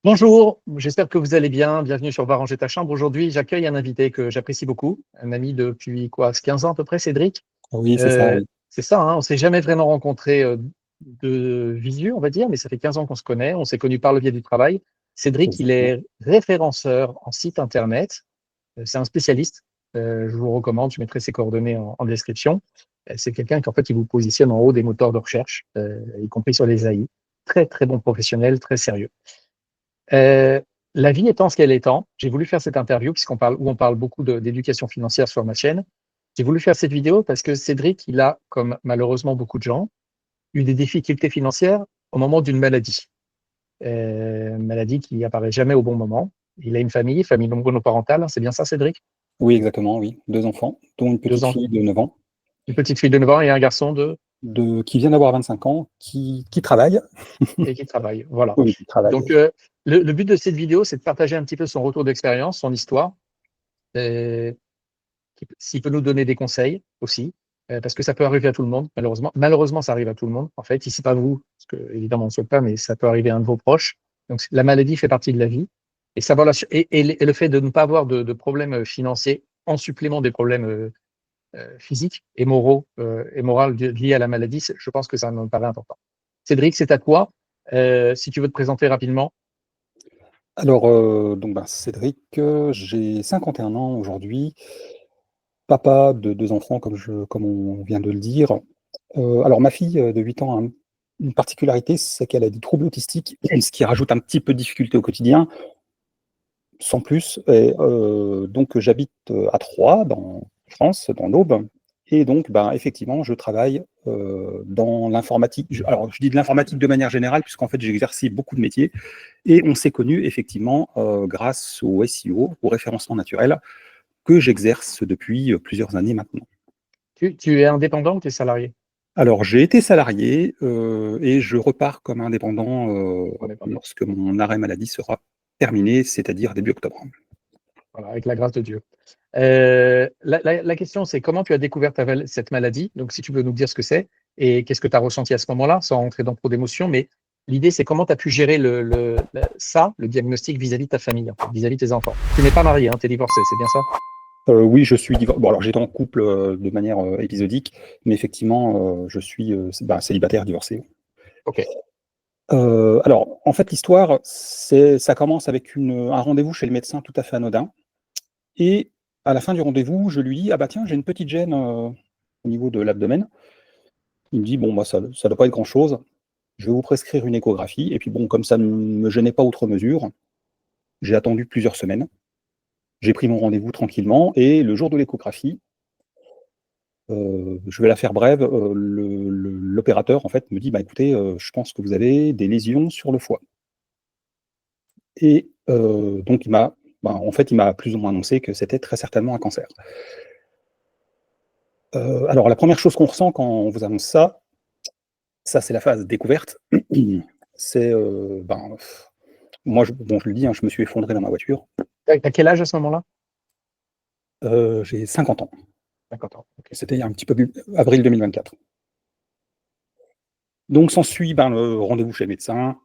Bonjour, j'espère que vous allez bien. Bienvenue sur Va ranger ta chambre. Aujourd'hui, j'accueille un invité que j'apprécie beaucoup, un ami depuis quoi, 15 ans à peu près, Cédric. Oui, c'est ça, Euh, oui. c'est ça, hein, on s'est jamais vraiment rencontrés de visu, on va dire, mais ça fait 15 ans qu'on se connaît. On s'est connus par le biais du travail. Cédric, il Exactement. est référenceur en site internet. C'est un spécialiste. Je vous recommande, je mettrai ses coordonnées en description. C'est quelqu'un qui, en fait, il vous positionne en haut des moteurs de recherche, y compris sur les AI. Très, très bon professionnel, très sérieux. Euh, la vie étant ce qu'elle étant, j'ai voulu faire cette interview où on parle beaucoup d'éducation financière sur ma chaîne. J'ai voulu faire cette vidéo parce que Cédric, il a, comme malheureusement beaucoup de gens, eu des difficultés financières au moment d'une maladie. Maladie qui apparaît jamais au bon moment. Il a une famille monoparentale, hein, c'est bien ça, Cédric? Oui, exactement, oui. 2 enfants, dont une Deux petite ans, fille de 9 ans, une petite fille de 9 ans et un garçon qui vient d'avoir 25 ans, qui travaille. et qui travaille. Voilà. Oui, qui travaille. Donc, le but de cette vidéo, c'est de partager un petit peu son retour d'expérience, son histoire. Euh, S'il peut nous donner des conseils aussi, parce que ça peut arriver à tout le monde, malheureusement. Malheureusement, ça arrive à tout le monde, en fait. Ici, pas vous, parce que évidemment, on ne souhaite pas, mais ça peut arriver à un de vos proches. Donc, la maladie fait partie de la vie. Et, savoir et le fait de ne pas avoir de problèmes financiers en supplément des problèmes physiques et moraux et moraux liés à la maladie, je pense que ça me paraît important. Cédric, c'est à toi. Si tu veux te présenter rapidement. Alors, Cédric, j'ai 51 ans aujourd'hui, papa de 2 enfants, comme on vient de le dire. Alors ma fille, de 8 ans a une particularité, c'est qu'elle a des troubles autistiques, ce qui rajoute un petit peu de difficulté au quotidien, sans plus. Et donc j'habite, à Troyes, dans France, dans l'Aube. Et donc, effectivement, je travaille, dans l'informatique. Alors, je dis de l'informatique de manière générale, puisqu'en fait, j'ai exercé beaucoup de métiers. Et on s'est connus, effectivement, grâce au SEO, au référencement naturel, que j'exerce depuis, plusieurs années maintenant. Tu es indépendant ou tu es salarié? Alors, j'ai été salarié, et je repars comme indépendant, Indépendant. lorsque mon arrêt maladie sera terminé, c'est-à-dire début octobre. Voilà, avec la grâce de Dieu. La question, c'est comment tu as découvert cette maladie? Donc, si tu peux nous dire ce que c'est et qu'est-ce que tu as ressenti à ce moment-là, sans rentrer dans trop d'émotions, mais l'idée, c'est comment tu as pu gérer le diagnostic vis-à-vis de ta famille, en fait, vis-à-vis de tes enfants. Tu n'es pas marié, hein, tu es divorcé, c'est bien ça? Oui, je suis divorcé. Bon, alors j'étais en couple, de manière, épisodique, mais effectivement, je suis, célibataire divorcé. Ok. Alors, en fait, l'histoire, ça commence avec un rendez-vous chez le médecin tout à fait anodin. Et à la fin du rendez-vous, je lui dis: «Ah bah tiens, j'ai une petite gêne, au niveau de l'abdomen». Il me dit: «Bon, bah, ça doit pas être grand-chose. Je vais vous prescrire une échographie». Et puis bon, comme ça ne me gênait pas outre mesure, j'ai attendu plusieurs semaines. J'ai pris mon rendez-vous tranquillement et le jour de l'échographie, je vais la faire brève, l'opérateur en fait me dit: «Bah, écoutez, je pense que vous avez des lésions sur le foie». Et donc il m'a plus ou moins annoncé que c'était très certainement un cancer. Alors la première chose qu'on ressent quand on vous annonce ça c'est la phase découverte. C'est, moi je le dis, hein, je me suis effondré dans ma voiture. T'as quel âge à ce moment-là? J'ai 50 ans. 50 ans. Ok. C'était il y a un petit peu plus avril 2024. Donc s'ensuit, le rendez-vous chez le médecin,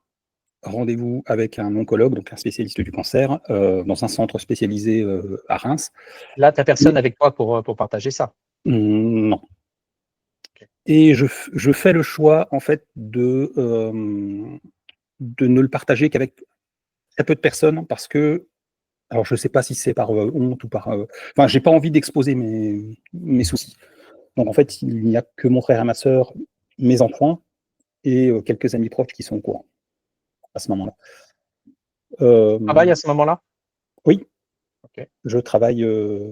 rendez-vous avec un oncologue, donc un spécialiste du cancer, dans un centre spécialisé, à Reims. Là, tu n'as Et personne avec toi pour partager ça. non. Ok. Et je fais le choix en fait de ne le partager qu'avec très peu de personnes parce que, alors je ne sais pas si c'est par, honte ou par, enfin j'ai pas envie d'exposer mes soucis. Donc en fait, il n'y a que mon frère et ma sœur, mes enfants et quelques amis proches qui sont au courant à ce moment-là. Travail Hem, à ce moment-là? oui, Ok. je travaille,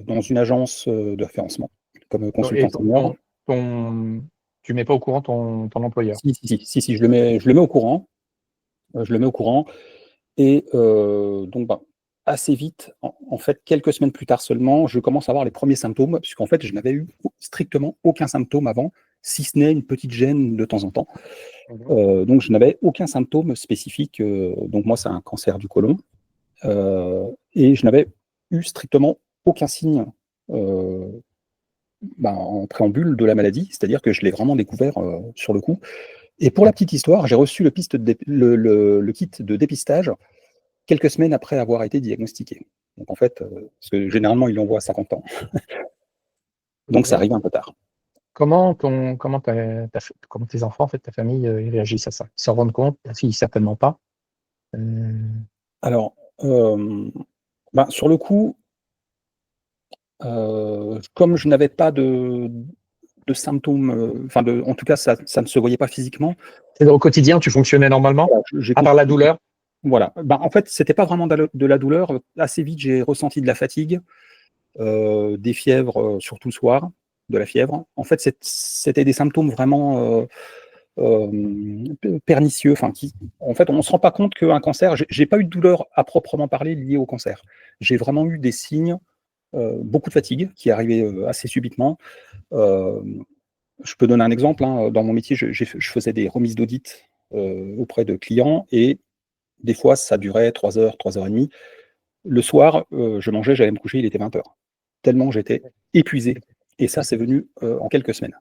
dans une agence, de référencement comme Et consultant senior. tu mets pas au courant ton employeur. Si, je le mets au courant, je le mets au courant. Et assez vite, en fait, quelques semaines plus tard seulement, je commence à avoir les premiers symptômes, puisqu'en fait, je n'avais eu strictement aucun symptôme avant, si ce n'est une petite gêne de temps en temps. Mhm. Donc je n'avais aucun symptôme spécifique, donc moi, c'est un cancer du côlon, et je n'avais eu strictement aucun signe, heu, en préambule de la maladie, c'est-à-dire que je l'ai vraiment découvert, sur le coup. Et pour la petite histoire, j'ai reçu le kit de dépistage quelques semaines après avoir été diagnostiqué. Donc en fait, parce que généralement, ils l'envoient à 50 ans. Donc ça Ok. arrive un peu tard. Comment tes enfants, en fait, ta famille, ils réagissent à ça? Ils s'en rendent compte? Ta fille, certainement pas. Euh, Alors, sur le coup, comme je n'avais pas de symptômes, en tout cas, ça ne se voyait pas physiquement. Au quotidien, tu fonctionnais normalement, Voilà, j'ai à part la compris. douleur? Voilà. En fait, c'était pas vraiment de la douleur. Assez vite, j'ai ressenti de la fatigue, des fièvres, surtout le soir, de la fièvre. En fait, c'était des symptômes vraiment pernicieux. En fait, on ne se rend pas compte qu'un cancer. J'ai pas eu de douleur à proprement parler liée au cancer. J'ai vraiment eu des signes, beaucoup de fatigue qui arrivait assez subitement. Euh, je peux donner un exemple. Hein. Dans mon métier, je faisais des remises d'audit auprès de clients et des fois, ça durait 3 heures, 3 heures et demie. Le soir, je mangeais, j'allais me coucher, il était 20 heures. Tellement j'étais épuisé. Et ça, c'est venu en quelques semaines.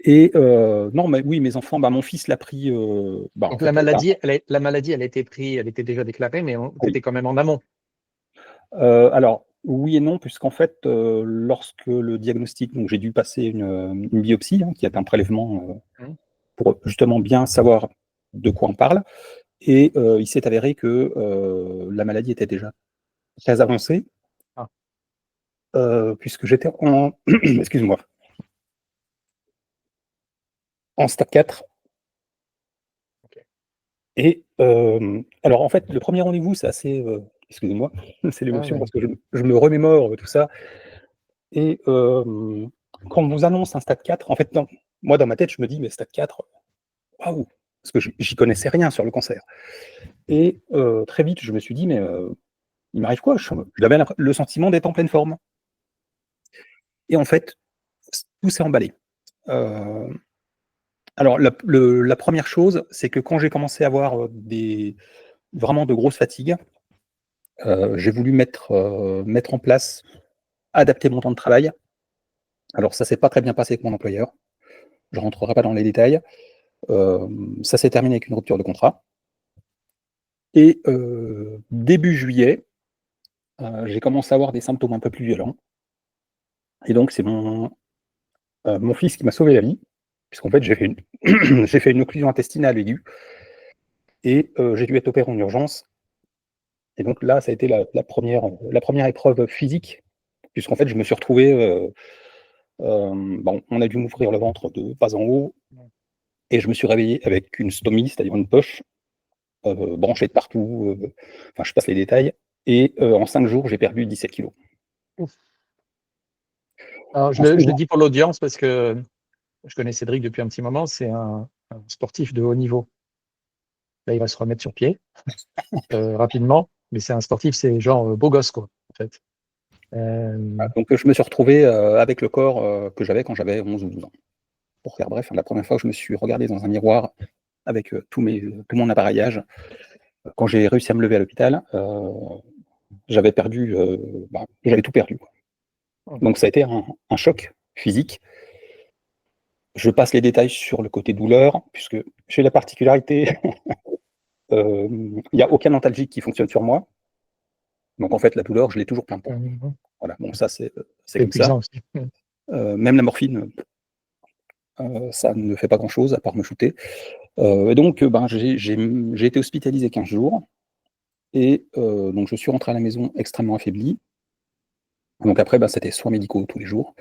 Et non, mais oui, mes enfants, mon fils l'a pris. En Donc fait, la maladie, elle a été prise, elle était déjà déclarée, mais tu oui. étais quand même en amont. Alors, oui et non, puisqu'en fait, lorsque le diagnostic, donc j'ai dû passer une biopsie, hein, qui est un prélèvement Mmh. pour justement bien savoir de quoi on parle. Et il s'est avéré que la maladie était déjà très avancée, Ah, puisque j'étais en, excuse-moi, en stade 4. ok. Et alors, en fait, le premier rendez-vous, c'est assez, excusez-moi, c'est Ah, l'émotion ouais. parce que je me remémore tout ça. Et quand on vous annonce un stade 4, en fait, non, moi, dans ma tête, je me dis, mais stade 4, waouh, parce que j'y connaissais rien sur le cancer. Et très vite, je me suis dit, mais il m'arrive quoi? J'avais le sentiment d'être en pleine forme. Et en fait, tout s'est emballé. Euh, alors, la première chose, c'est que quand j'ai commencé à avoir vraiment de grosses fatigues, j'ai voulu mettre en place, adapter mon temps de travail. Alors, ça s'est pas très bien passé avec mon employeur. Je ne rentrerai pas dans les détails. Euh, Ça s'est terminé avec une rupture de contrat. Et début juillet, j'ai commencé à avoir des symptômes un peu plus violents. Et donc, c'est mon fils qui m'a sauvé la vie, puisqu'en fait, j'ai fait une occlusion intestinale aiguë et j'ai dû être opéré en urgence. Et donc là, ça a été la première épreuve physique, puisqu'en fait, je me suis retrouvé. On a dû m'ouvrir le ventre de bas en haut et je me suis réveillé avec une stomie, c'est-à-dire une poche branchée de partout. Je passe les détails. Et en 5 jours, j'ai perdu 17 kilos. Ouf. Alors, En ce je le moment, dis pour l'audience parce que je connais Cédric depuis un petit moment. C'est un sportif de haut niveau. Là, il va se remettre sur pied rapidement, mais c'est un sportif, c'est genre beau gosse, quoi, en fait. donc je me suis retrouvé avec le corps que j'avais quand j'avais 11 ou 12 ans. Pour faire bref, la première fois que je me suis regardé dans un miroir avec tout mon appareillage, quand j'ai réussi à me lever à l'hôpital, j'avais tout perdu, quoi. Donc ça a été un choc physique. Je passe les détails sur le côté douleur, puisque j'ai la particularité, il n'y a aucun antalgique qui fonctionne sur moi. Donc en fait, la douleur, je l'ai toujours plein pot. Voilà, bon, ça c'est C'est comme ça. épuisant aussi. Même la morphine, ça ne fait pas grand-chose à part me shooter. Et donc, j'ai été hospitalisé 15 jours. Et donc, je suis rentré à la maison extrêmement affaibli. Donc après, c'était soins médicaux tous les jours.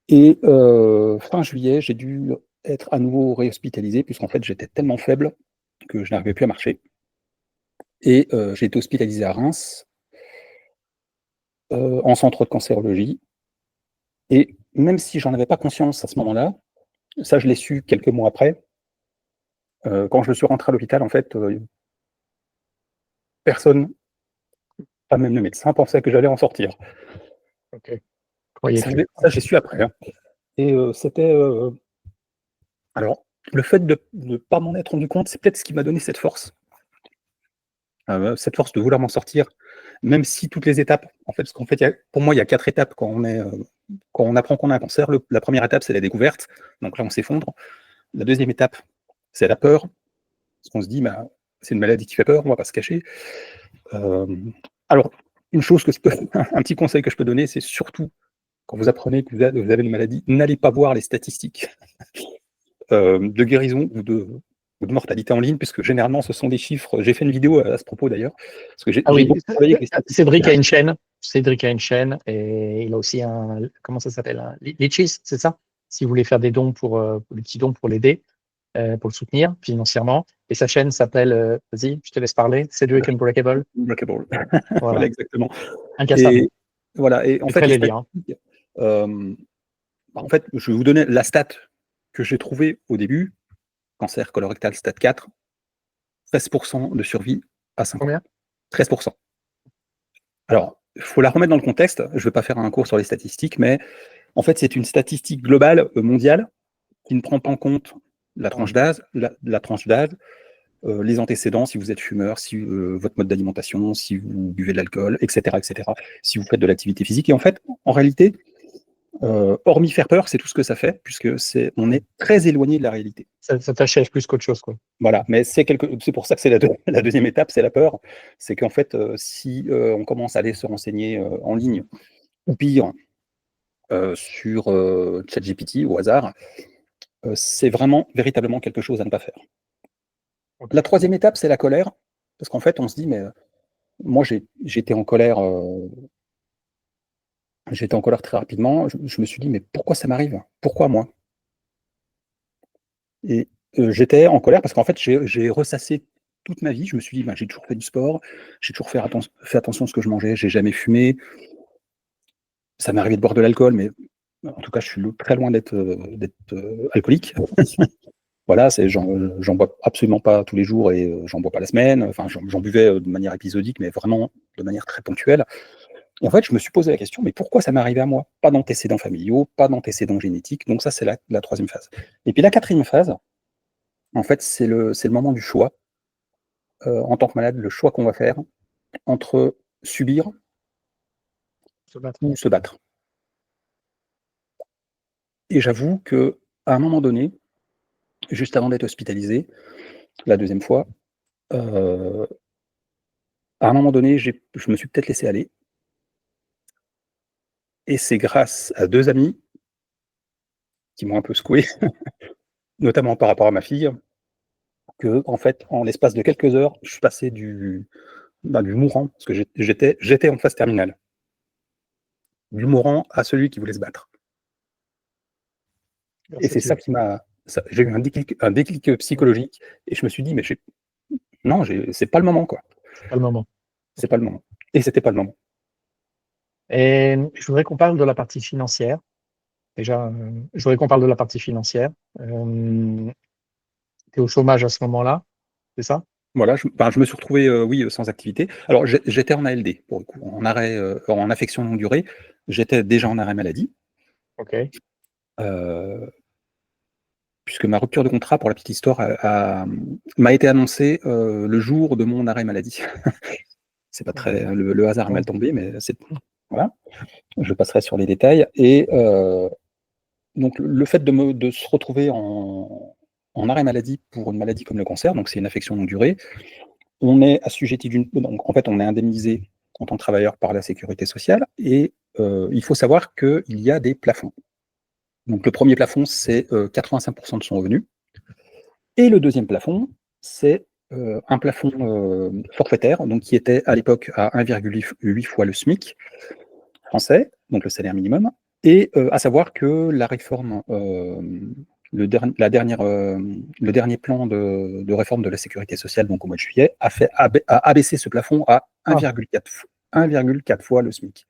Et fin juillet, j'ai dû être à nouveau réhospitalisé, puisqu'en fait, j'étais tellement faible que je n'arrivais plus à marcher. Et j'ai été hospitalisé à Reims, en centre de cancérologie. Et même si j'en avais pas conscience à ce moment-là, ça, je l'ai su quelques mois après. Quand je suis rentré à l'hôpital, en fait, personne, pas même le médecin, pensait que j'allais en sortir. Ok. Croyais-tu? Ça, j'ai su après, hein. Et c'était. Alors, le fait de ne pas m'en être rendu compte, c'est peut-être ce qui m'a donné cette force de vouloir m'en sortir, même si toutes les étapes, en fait, parce qu'en fait, pour moi, il y a 4 étapes quand on apprend qu'on a un cancer. La première étape, c'est la découverte. Donc là, on s'effondre. La deuxième étape, c'est la peur, parce qu'on se dit, bah, qu'est-ce qui va se passer? La troisième étape, c'est l'acceptation. La quatrième étape, c'est l'acceptation. Et la cinquième étape, c'est l'acceptation. Et la sixième étape, c'est la c'est une maladie qui fait peur, on va pas se cacher. Alors, une chose que un petit conseil que je peux donner, c'est surtout quand vous apprenez que vous avez une maladie, n'allez pas voir les statistiques de guérison ou de mortalité en ligne, puisque généralement ce sont des chiffres. J'ai fait une vidéo à ce propos d'ailleurs, parce que j'ai Ah oui, beaucoup travaillé avec les statistiques. Cédric a une chaîne. Cédric a une chaîne et il a aussi comment ça s'appelle? Litchis, c'est ça? Si vous voulez faire des dons des petits dons pour l'aider, pour le soutenir financièrement. Et sa chaîne s'appelle, vas-y, je te laisse parler, Cédric Unbreakable. Unbreakable. Voilà, Voilà, exactement. incassable. Et voilà, et en Je fait, ferai les les liens. statistiques, en fait, je vais vous donner la stat que j'ai trouvée au début, cancer colorectal stade 4, 13% de survie à 5 ans. Combien? 13%. Alors, il faut la remettre dans le contexte. Je ne vais pas faire un cours sur les statistiques, mais en fait, c'est une statistique globale mondiale qui ne prend pas en compte la tranche d'âge, les antécédents, si vous êtes fumeur, si votre mode d'alimentation, si vous buvez de l'alcool, etc., si vous faites de l'activité physique. Et en fait, en réalité, hormis faire peur, c'est tout ce que ça fait, puisque on est très éloigné de la réalité. Ça t'achève plus qu'autre chose, quoi. Voilà, mais c'est pour ça que c'est la deuxième étape, c'est la peur. C'est qu'en fait, si on commence à aller se renseigner en ligne, ou pire, sur ChatGPT au hasard, c'est vraiment véritablement quelque chose à ne pas faire. Okay. La troisième étape, c'est la colère, parce qu'en fait, on se dit, mais moi, j'étais en colère. J'étais en colère très rapidement. Je me suis dit, mais pourquoi ça m'arrive? Pourquoi moi? Et j'étais en colère parce qu'en fait, j'ai ressassé toute ma vie. Je me suis dit, ben, j'ai toujours fait du sport, j'ai toujours fait attention à ce que je mangeais, j'ai jamais fumé. Ça m'est arrivé de boire de l'alcool, mais en tout cas, je suis très loin d'être alcoolique. Voilà, j'en bois absolument pas tous les jours et j'en bois pas la semaine. Enfin, j'en buvais de manière épisodique, mais vraiment de manière très ponctuelle. Et en fait, je me suis posé la question, mais pourquoi ça m'est arrivé à moi? Pas d'antécédents familiaux, pas d'antécédents génétiques. Donc ça, c'est la troisième phase. Et puis la quatrième phase, en fait, c'est le moment du choix. En tant que malade, le choix qu'on va faire entre subir ou se battre. Et j'avoue que à un moment donné, juste avant d'être hospitalisé, la deuxième fois, à un moment donné, je me suis peut-être laissé aller. Et c'est grâce à 2 amis qui m'ont un peu secoué, notamment par rapport à ma fille, que en fait, en l'espace de quelques heures, je suis passé du mourant, parce que j'étais en phase terminale, du mourant à celui qui voulait se battre. Et c'est ça qui m'a... J'ai eu un déclic psychologique, et je me suis dit, mais non, c'est pas le moment, quoi. C'est pas le moment. C'est pas le moment. Et c'était pas le moment. Et je voudrais qu'on parle de la partie financière. Déjà, je voudrais qu'on parle de la partie financière. Tu es au chômage à ce moment-là, c'est ça? Voilà, je me suis retrouvé, oui, sans activité. Alors, j'étais en ALD, pour le coup, en arrêt, en affection longue durée. J'étais déjà en arrêt maladie. Ok. Puisque ma rupture de contrat, pour la petite histoire, m'a été annoncée le jour de mon arrêt maladie. C'est pas très, le hasard est mal tombé, mais voilà. Je passerai sur les détails. Et donc, le fait de se retrouver en arrêt maladie pour une maladie comme le cancer, donc c'est une affection longue durée, on est assujetti donc en fait, on est indemnisé en tant que travailleur par la sécurité sociale, et il faut savoir qu'il y a des plafonds. Donc le premier plafond, c'est 85% de son revenu. Et le deuxième plafond, c'est un plafond forfaitaire, donc qui était à l'époque à 1,8 fois le SMIC français, donc le salaire minimum. Et à savoir que la réforme, le dernier plan de réforme de la sécurité sociale, donc au mois de juillet, a abaissé ce plafond à 1,4 fois le SMIC.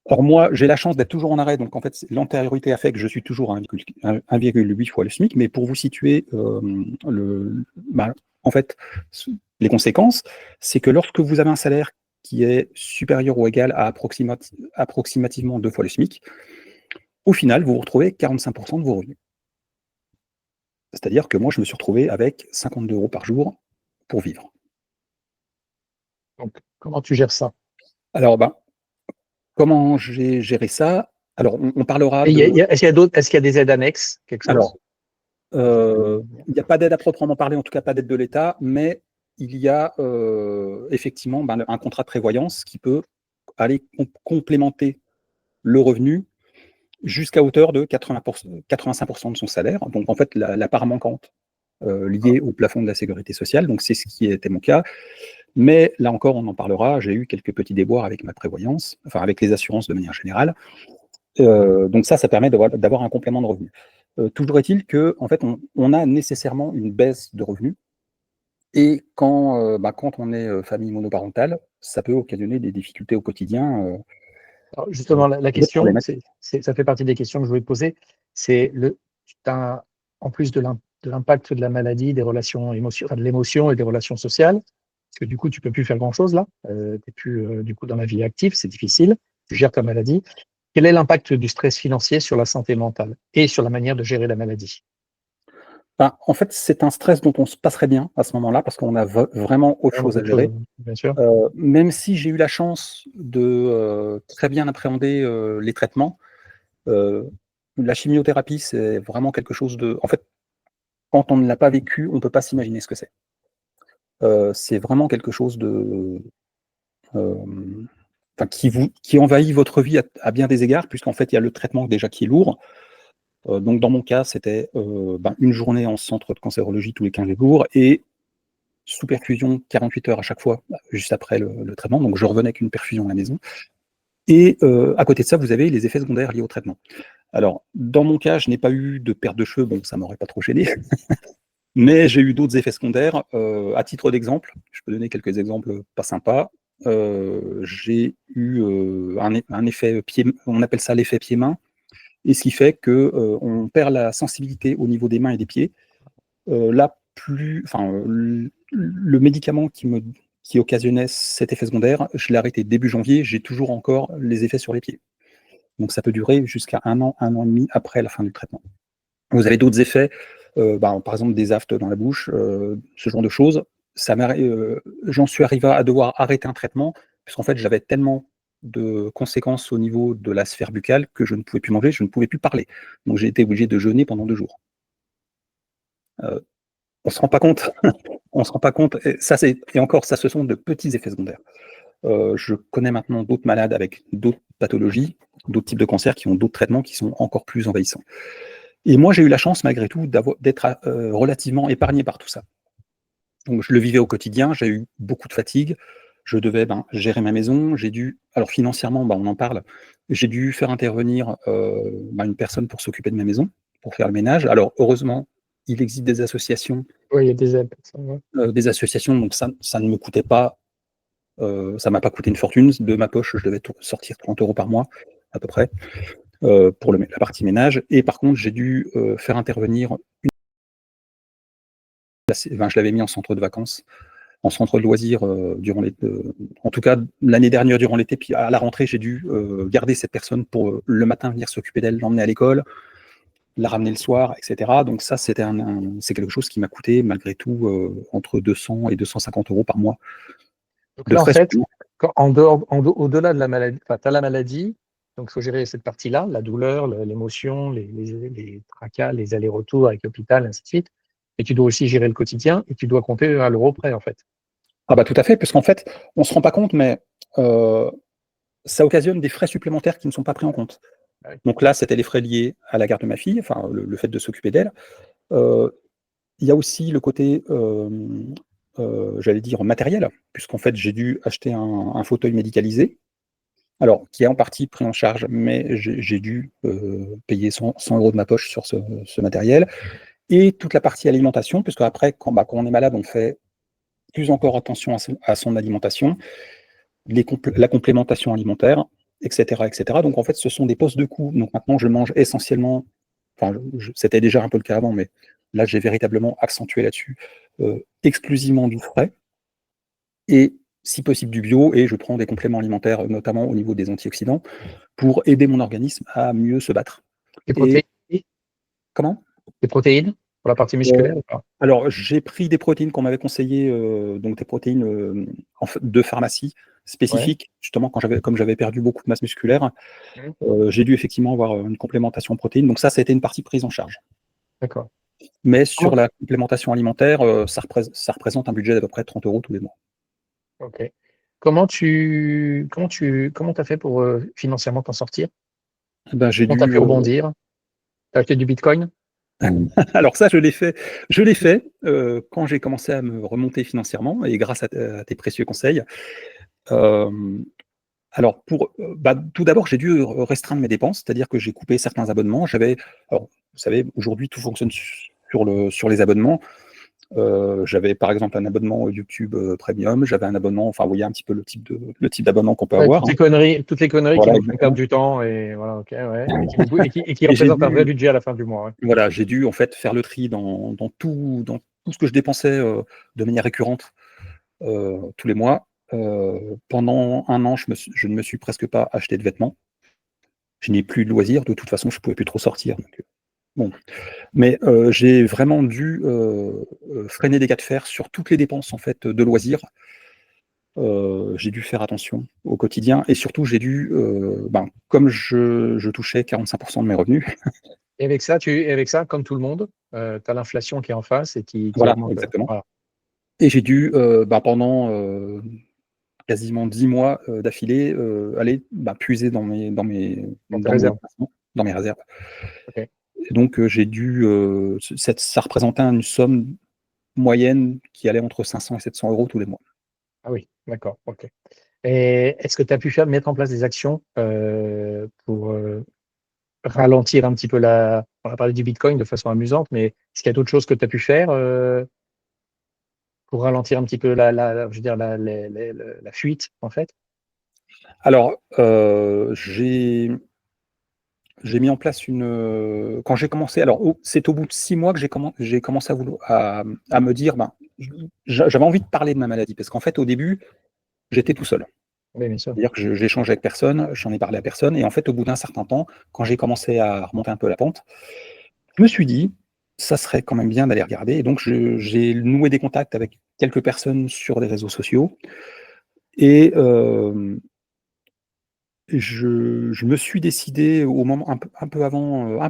Alors moi, j'ai la chance d'être toujours en arrêt, donc en fait, l'antériorité a fait que je suis toujours à 1,8 fois le SMIC, mais pour vous situer en fait, les conséquences, c'est que lorsque vous avez un salaire qui est supérieur ou égal à approximativement 2 fois le SMIC, au final, vous vous retrouvez 45% de vos revenus. C'est-à-dire que moi, je me suis retrouvé avec 52 € par jour pour vivre. Donc, comment tu gères ça? Alors, comment j'ai géré ça? Alors, on parlera est-ce qu'il y a des aides annexes, quelque chose? Alors, Il n'y a pas d'aide à proprement parler, en tout cas pas d'aide de l'État, mais il y a effectivement un contrat de prévoyance qui peut aller complémenter le revenu jusqu'à hauteur de 85% de son salaire. Donc en fait, la part manquante liée au plafond de la sécurité sociale. Donc c'est ce qui était mon cas. Mais là encore, on en parlera. J'ai eu quelques petits déboires avec ma prévoyance, enfin avec les assurances de manière générale. Donc ça permet d'avoir un complément de revenu. Toujours est-il que, en fait, on a nécessairement une baisse de revenus. Et quand on est famille monoparentale, ça peut occasionner des difficultés au quotidien. Alors justement, la Des question, problématiques. ça fait partie des questions que je voulais te poser. C'est en plus de l'impact de la maladie, des relations émotions, enfin, de l'émotion et des relations sociales, parce que du coup, tu peux plus faire grand-chose là. Tu n'es plus du coup dans la vie active, c'est difficile. Tu gères ta maladie. Quel est l'impact du stress financier sur la santé mentale et sur la manière de gérer la maladie? En fait, c'est un stress dont on se passerait bien à ce moment-là, parce qu'on a vraiment autre Vraiment chose à autre chose, gérer. bien sûr. Même si j'ai eu la chance de très bien appréhender les traitements, la chimiothérapie, c'est vraiment quelque chose de... En fait, quand on ne l'a pas vécu, on ne peut pas s'imaginer ce que c'est. C'est vraiment quelque chose de... qui envahit votre vie à bien des égards, puisqu'en fait, il y a le traitement déjà qui est lourd. Donc, dans mon cas, c'était une journée en centre de cancérologie tous les 15 jours et sous perfusion 48 heures à chaque fois, juste après le traitement. Donc, je revenais avec une perfusion à la maison. Et à côté de ça, vous avez les effets secondaires liés au traitement. Alors, dans mon cas, je n'ai pas eu de perte de cheveux, bon, ça m'aurait pas trop gêné, mais j'ai eu d'autres effets secondaires. À titre d'exemple, je peux donner quelques exemples pas sympas. J'ai eu un effet pied, on appelle ça l'effet pied-main, et ce qui fait que on perd la sensibilité au niveau des mains et des pieds. Le médicament qui occasionnait cet effet secondaire, je l'ai arrêté début janvier, j'ai toujours encore les effets sur les pieds. Donc ça peut durer jusqu'à un an et demi après la fin du traitement. Vous avez d'autres effets, par exemple des aphtes dans la bouche, ce genre de choses. J'en suis arrivé à devoir arrêter un traitement, puisqu'en fait j'avais tellement de conséquences au niveau de la sphère buccale que je ne pouvais plus manger, je ne pouvais plus parler. Donc j'ai été obligé de jeûner pendant 2 jours. On ne se rend pas compte, on se rend pas compte. Et encore, ça, ce sont de petits effets secondaires. Je connais maintenant d'autres malades avec d'autres pathologies, d'autres types de cancers qui ont d'autres traitements qui sont encore plus envahissants. Et moi, j'ai eu la chance, malgré tout, d'être relativement épargné par tout ça. Donc, je le vivais au quotidien, j'ai eu beaucoup de fatigue, je devais gérer ma maison, alors financièrement, on en parle, j'ai dû faire intervenir une personne pour s'occuper de ma maison, pour faire le ménage. Alors, heureusement, il existe des associations. Oui, il y a des aides. Donc ça ne me coûtait pas, ça m'a pas coûté une fortune. De ma poche, je devais sortir 30 € par mois, à peu près, pour la partie ménage. Et par contre, j'ai dû faire intervenir je l'avais mis en centre de vacances, en centre de loisirs durant l'été. En tout cas, l'année dernière, durant l'été, puis à la rentrée, j'ai dû garder cette personne pour le matin venir s'occuper d'elle, l'emmener à l'école, la ramener le soir, etc. Donc ça, c'est quelque chose qui m'a coûté, malgré tout, entre 200 et 250 € par mois. Donc là, en fait, au-delà de la maladie, enfin, tu as la maladie, donc il faut gérer cette partie-là, la douleur, l'émotion, les tracas, les allers-retours avec l'hôpital, ainsi de suite. Et tu dois aussi gérer le quotidien et tu dois compter à l'euro près, en fait. Ah tout à fait, parce qu'en fait, on ne se rend pas compte, mais ça occasionne des frais supplémentaires qui ne sont pas pris en compte. Ouais. Donc là, c'était les frais liés à la garde de ma fille, enfin le fait de s'occuper d'elle. Il y a aussi le côté, j'allais dire, matériel, puisqu'en fait, j'ai dû acheter un fauteuil médicalisé, alors qui est en partie pris en charge, mais j'ai dû payer 100 € de ma poche sur ce matériel. Et toute la partie alimentation, puisque après, quand on est malade, on fait plus encore attention à son alimentation, la complémentation alimentaire, etc., etc. Donc en fait, ce sont des postes de coût. Donc maintenant, je mange essentiellement, c'était déjà un peu le cas avant, mais là, j'ai véritablement accentué là-dessus, exclusivement du frais et si possible du bio, et je prends des compléments alimentaires, notamment au niveau des antioxydants, pour aider mon organisme à mieux se battre. Les Et protéines, comment? les protéines pour la partie musculaire ou pas? Alors, j'ai pris des protéines qu'on m'avait conseillées, donc des protéines de pharmacie Ouais. spécifiques, justement, comme j'avais perdu beaucoup de masse musculaire, j'ai dû effectivement avoir une complémentation protéines. Donc ça a été une partie prise en charge. D'accord. Mais sur la complémentation alimentaire, ça représente un budget d'à peu près 30 € tous les mois. Ok. Comment t'as fait pour financièrement t'en sortir? Ben, j'ai Comment t'as dû. pu rebondir? T'as acheté du Bitcoin? Alors ça, je l'ai fait. Je l'ai fait quand j'ai commencé à me remonter financièrement et grâce à tes précieux conseils. Euh, alors, tout d'abord, j'ai dû restreindre mes dépenses, c'est-à-dire que j'ai coupé certains abonnements. Alors, vous savez, aujourd'hui, tout fonctionne sur les abonnements. J'avais par exemple un abonnement YouTube Premium, j'avais un abonnement, enfin, vous voyez un petit peu le type d'abonnement qu'on peut Ouais, avoir. toutes les conneries qui Voilà, nous font exactement. perdre du temps et voilà, ok, ouais, et qui Et j'ai représentent un vrai dû, budget à la fin du mois. Ouais. voilà, j'ai dû en fait faire le tri dans tout ce que je dépensais de manière récurrente tous les mois. Pendant un an, je ne me suis presque pas acheté de vêtements. Je n'ai plus de loisirs, de toute façon, je ne pouvais plus trop sortir. Donc, bon. Mais j'ai vraiment dû freiner des cas de fer sur toutes les dépenses en fait de loisirs. J'ai dû faire attention au quotidien et surtout j'ai dû, comme je touchais 45% de mes revenus, Et avec ça, comme tout le monde, tu as l'inflation qui est en face et qui voilà, augmente. exactement. Voilà. Et j'ai dû, pendant quasiment 10 mois d'affilée, aller puiser Dans tes dans mes réserves. remplacements, dans mes réserves. Ok. Et donc j'ai dû, ça représentait une somme moyenne qui allait entre 500 et 700 € tous les mois. Ah oui, d'accord. Ok. Et est-ce que tu as pu mettre en place des actions pour ralentir un petit peu On a parlé du Bitcoin de façon amusante, mais est-ce qu'il y a d'autres choses que tu as pu faire pour ralentir un petit peu je veux dire, la fuite, en fait? Alors, j'ai mis en place quand j'ai commencé, alors c'est au bout de 6 mois que j'ai commencé à me dire, j'avais envie de parler de ma maladie, parce qu'en fait, au début, j'étais tout seul. Oui, bien sûr. C'est-à-dire que j'ai échangé avec personne, j'en ai parlé à personne, et en fait, au bout d'un certain temps, quand j'ai commencé à remonter un peu la pente, je me suis dit, ça serait quand même bien d'aller regarder. Et donc, j'ai noué des contacts avec quelques personnes sur les réseaux sociaux, et je me suis décidé au moment un peu avant, un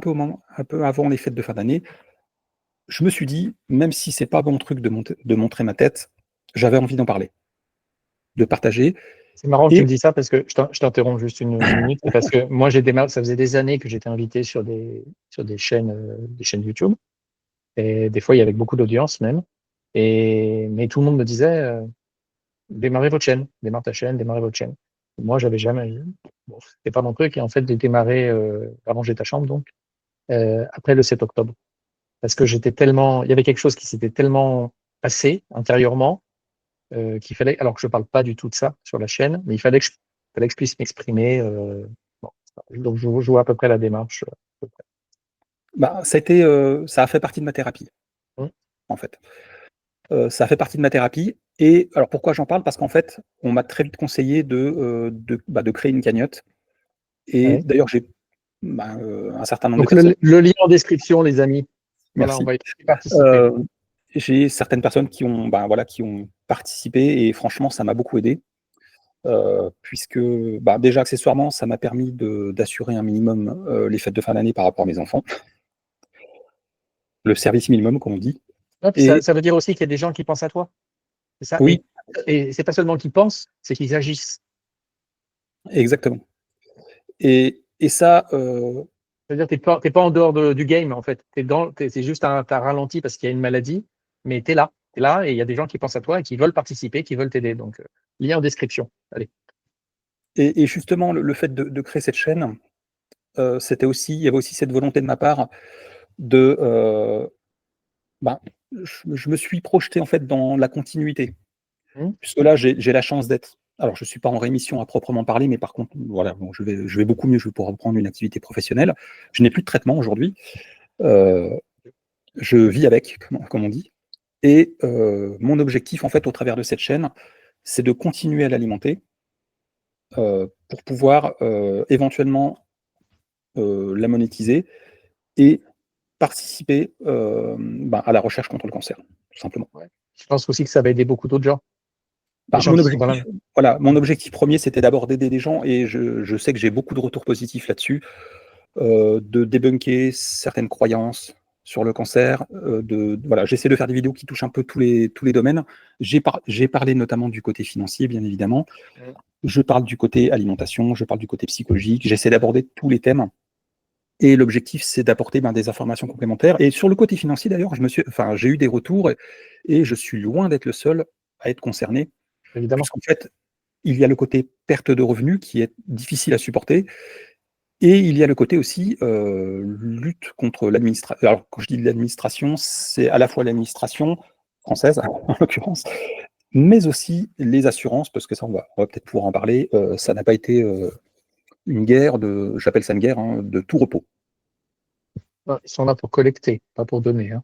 peu avant les fêtes de fin d'année. Je me suis dit, même si c'est pas bon truc de montrer ma tête, j'avais envie d'en parler, de partager. C'est marrant que tu Et me dis ça parce que je t'interromps juste une minute. C'est parce que moi, j'ai démarré, ça faisait des années que j'étais invité sur des chaînes YouTube. Et des fois, il y avait beaucoup d'audience même. Mais tout le monde me disait, démarrez votre chaîne, démarre ta chaîne, démarrez votre chaîne. Moi, j'avais jamais, bon, c'était pas mon truc. Et en fait, j'ai démarré, arranger ta chambre, donc, après le 7 octobre. Parce que il y avait quelque chose qui s'était tellement passé intérieurement, qu'il fallait, alors que je parle pas du tout de ça sur la chaîne, mais fallait que je puisse m'exprimer. Bon, donc, je vois à peu près la démarche. À peu près. ça a fait partie de ma thérapie, Hum, en fait. Ça a fait partie de ma thérapie. Et alors pourquoi j'en parle? Parce qu'en fait, on m'a très vite conseillé de créer une cagnotte. Et ouais. d'ailleurs, j'ai un certain nombre de Donc, personnes. le lien en description, les amis. Voilà, on Merci. va y participer. J'ai certaines personnes qui ont participé et franchement, ça m'a beaucoup aidé. Puisque déjà accessoirement, ça m'a permis d'assurer un minimum les fêtes de fin d'année par rapport à mes enfants, le service minimum, comme on dit. Ouais, puis Et ça veut dire aussi qu'il y a des gens qui pensent à toi. C'est ça. oui, Et c'est pas seulement qu'ils pensent, c'est qu'ils agissent. exactement. Et ça, C'est-à-dire que t'es pas en dehors du game, en fait. C'est juste t'as ralenti parce qu'il y a une maladie, mais tu es là. Tu es là et il y a des gens qui pensent à toi et qui veulent participer, qui veulent t'aider. Donc, lien en description. Allez. et justement, le fait de créer cette chaîne, il y avait aussi cette volonté de ma part de, ben, je me suis projeté en fait dans la continuité. Hum, Puisque là, j'ai la chance d'être. Alors, je ne suis pas en rémission à proprement parler, mais par contre, voilà, bon, je vais beaucoup mieux, je vais pouvoir reprendre une activité professionnelle. Je n'ai plus de traitement aujourd'hui. Euh, je vis avec, comme on dit. Et mon objectif, en fait, au travers de cette chaîne, c'est de continuer à l'alimenter pour pouvoir éventuellement la monétiser et participer à la recherche contre le cancer, tout simplement. ouais. Je pense aussi que ça va aider beaucoup d'autres gens. Des Bah, gens qui sont dans la. mon objectif premier, c'était d'abord d'aider des gens et je sais que j'ai beaucoup de retours positifs là-dessus, de débunker certaines croyances, sur le cancer. Voilà, j'essaie de faire des vidéos qui touchent un peu tous les domaines. J'ai parlé notamment du côté financier, bien évidemment. Je parle du côté alimentation, je parle du côté psychologique. J'essaie d'aborder tous les thèmes. Et l'objectif, c'est d'apporter des informations complémentaires. Et sur le côté financier, d'ailleurs, j'ai eu des retours et je suis loin d'être le seul à être concerné. Évidemment. Puisqu'en fait, il y a le côté perte de revenus qui est difficile à supporter. Et il y a le côté aussi lutte contre l'administration. Alors, quand je dis l'administration, c'est à la fois l'administration française, en l'occurrence, mais aussi les assurances, parce que ça, on va peut-être pouvoir en parler. Ça n'a pas été une guerre j'appelle ça une guerre, de tout repos. Ils sont là pour collecter, pas pour donner. Hein.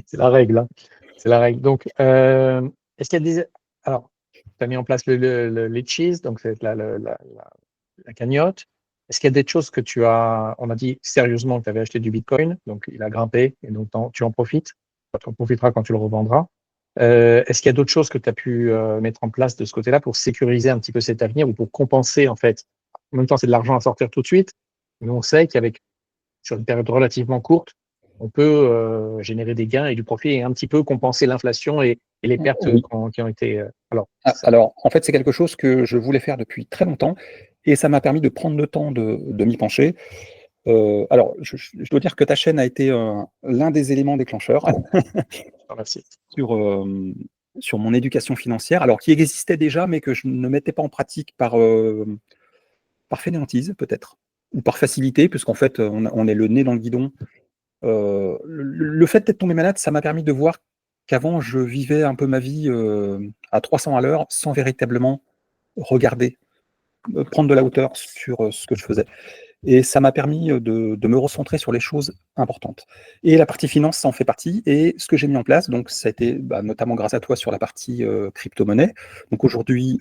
C'est la règle. Hein. C'est la règle. Donc, est-ce qu'il y a des. Alors, tu as mis en place les cheese, donc c'est la cagnotte. Est-ce qu'il y a des choses que tu as. On a dit sérieusement que tu avais acheté du Bitcoin, donc il a grimpé, et donc tu en profites. Tu en profiteras quand tu le revendras. Est-ce qu'il y a d'autres choses que tu as pu mettre en place de ce côté-là pour sécuriser un petit peu cet avenir ou pour compenser, en fait? En même temps, c'est de l'argent à sortir tout de suite, mais on sait qu'avec sur une période relativement courte, on peut générer des gains et du profit et un petit peu compenser l'inflation et les pertes Oui. qui ont été. Alors, en fait, c'est quelque chose que je voulais faire depuis très longtemps et ça m'a permis de prendre le temps de m'y pencher. Alors, je dois dire que ta chaîne a été l'un des éléments déclencheurs Merci. sur mon éducation financière, alors qui existait déjà, mais que je ne mettais pas en pratique par fainéantise, peut-être, ou par facilité, puisqu'en fait, on est le nez dans le guidon. Le fait d'être tombé malade, ça m'a permis de voir qu'avant, je vivais un peu ma vie à 300 à l'heure, sans véritablement regarder, prendre de la hauteur sur ce que je faisais. Et ça m'a permis de me recentrer sur les choses importantes. Et la partie finance, ça en fait partie. Et ce que j'ai mis en place, donc ça a été notamment grâce à toi sur la partie crypto-monnaie. Donc aujourd'hui,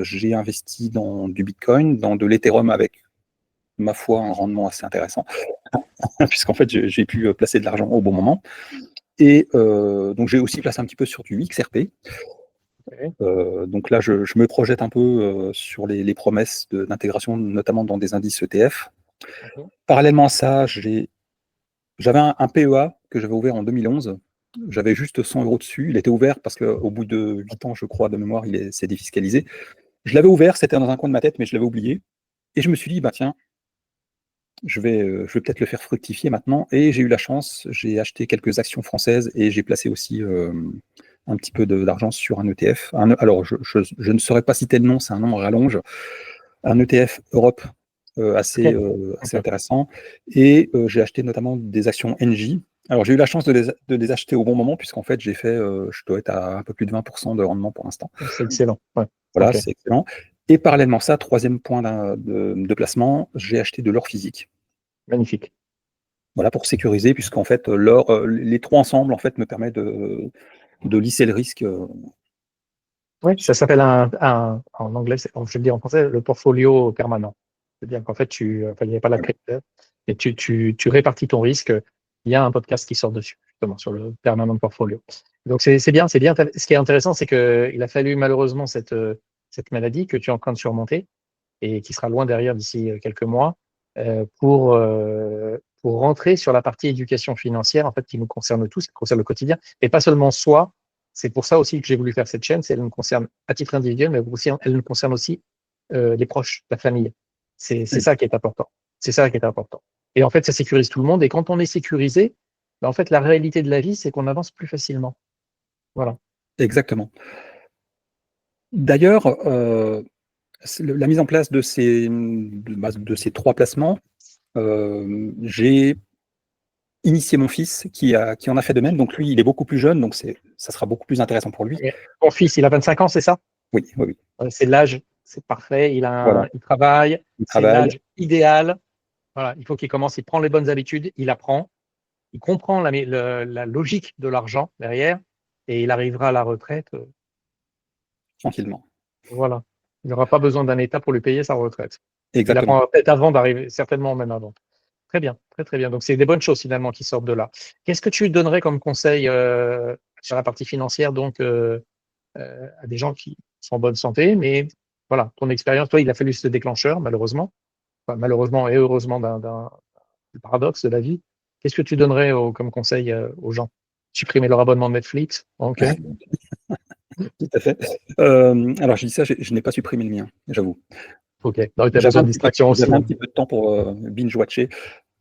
j'ai investi dans du Bitcoin, dans de l'Ethereum avec, ma foi, un rendement assez intéressant, puisqu'en fait, j'ai pu placer de l'argent au bon moment. Et donc j'ai aussi placé un petit peu sur du XRP. Donc là, je me projette un peu sur les promesses d'intégration, notamment dans des indices ETF. Parallèlement à ça, j'avais un PEA que j'avais ouvert en 2011. J'avais juste 100 euros dessus. Il était ouvert parce qu'au bout de 8 ans, je crois, de mémoire, il s'est défiscalisé. Je l'avais ouvert, c'était dans un coin de ma tête, mais je l'avais oublié. Et je me suis dit, tiens, je vais peut-être le faire fructifier maintenant. Et j'ai eu la chance, j'ai acheté quelques actions françaises et j'ai placé aussi un petit peu d'argent sur un ETF. Alors, je ne saurais pas citer le nom, c'est un nom à rallonge. Un ETF Europe assez intéressant. Et j'ai acheté notamment des actions Engie. Alors, j'ai eu la chance de les acheter au bon moment, puisqu'en fait, je dois être à un peu plus de 20% de rendement pour l'instant. C'est excellent. Ouais. Voilà, c'est excellent. Et parallèlement à ça, troisième point de placement, j'ai acheté de l'or physique. Magnifique. Voilà, pour sécuriser, puisqu'en fait, l'or, les trois ensemble, en fait, me permet de lisser le risque. Oui, ça s'appelle en anglais, je vais le dire en français, le portfolio permanent. C'est-à-dire qu'en fait, il n'y a pas la crypto, et tu répartis ton risque. Il y a un podcast qui sort dessus, justement, sur le permanent portfolio. Donc, c'est bien, c'est bien. Ce qui est intéressant, c'est qu'il a fallu malheureusement cette maladie que tu es en train de surmonter et qui sera loin derrière d'ici quelques mois pour rentrer sur la partie éducation financière, en fait, qui nous concerne tous, qui concerne le quotidien, et pas seulement soi. C'est pour ça aussi que j'ai voulu faire cette chaîne. Elle nous concerne à titre individuel, mais aussi, elle nous concerne aussi les proches, la famille. C'est ça qui est important. C'est ça qui est important. Et en fait, ça sécurise tout le monde. Et quand on est sécurisé, en fait, la réalité de la vie, c'est qu'on avance plus facilement. Voilà. Exactement. D'ailleurs, la mise en place de ces trois placements, j'ai initié mon fils qui en a fait de même. Donc lui, il est beaucoup plus jeune, donc ça sera beaucoup plus intéressant pour lui. Ton fils, il a 25 ans, c'est ça? Oui, oui, oui. C'est l'âge, c'est parfait. Voilà. Il travaille, Il c'est travaille. l'âge idéal. Voilà, il faut qu'il commence, il prend les bonnes habitudes, il apprend, il comprend la logique de l'argent derrière, et il arrivera à la retraite. Tranquillement. Voilà. Il n'aura pas besoin d'un État pour lui payer sa retraite. Il Exactement. apprendra peut-être avant d'arriver, certainement même avant. Très bien, très très bien. Donc c'est des bonnes choses finalement qui sortent de là. Qu'est-ce que tu donnerais comme conseil sur la partie financière donc à des gens qui sont en bonne santé, mais voilà, ton expérience, toi, il a fallu ce déclencheur, malheureusement, enfin, malheureusement et heureusement le paradoxe de la vie. Qu'est-ce que tu donnerais comme conseil aux gens? Supprimer leur abonnement de Netflix? Ok. Tout à fait. Alors, je dis ça, je n'ai pas supprimé le mien, j'avoue. Ok. Donc, tu as besoin de distraction aussi. J'avais un petit peu de temps pour binge-watcher.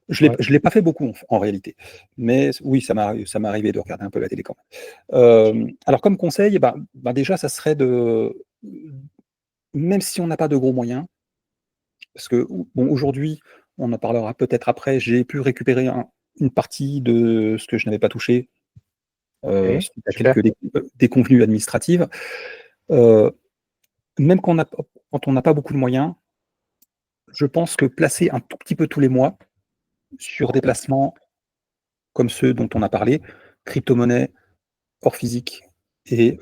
Ouais. Je l'ai pas fait beaucoup en réalité, mais oui, ça m'est arrivé de regarder un peu la télé quand même. Alors comme conseil, déjà, ça serait même si on n'a pas de gros moyens, parce que bon, aujourd'hui, on en parlera peut-être après, j'ai pu récupérer une partie de ce que je n'avais pas touché, Ok. suite à Super. quelques déconvenues administratives. Même quand on n'a pas beaucoup de moyens, je pense que placer un tout petit peu tous les mois sur des placements comme ceux dont on a parlé, crypto-monnaie, hors physique et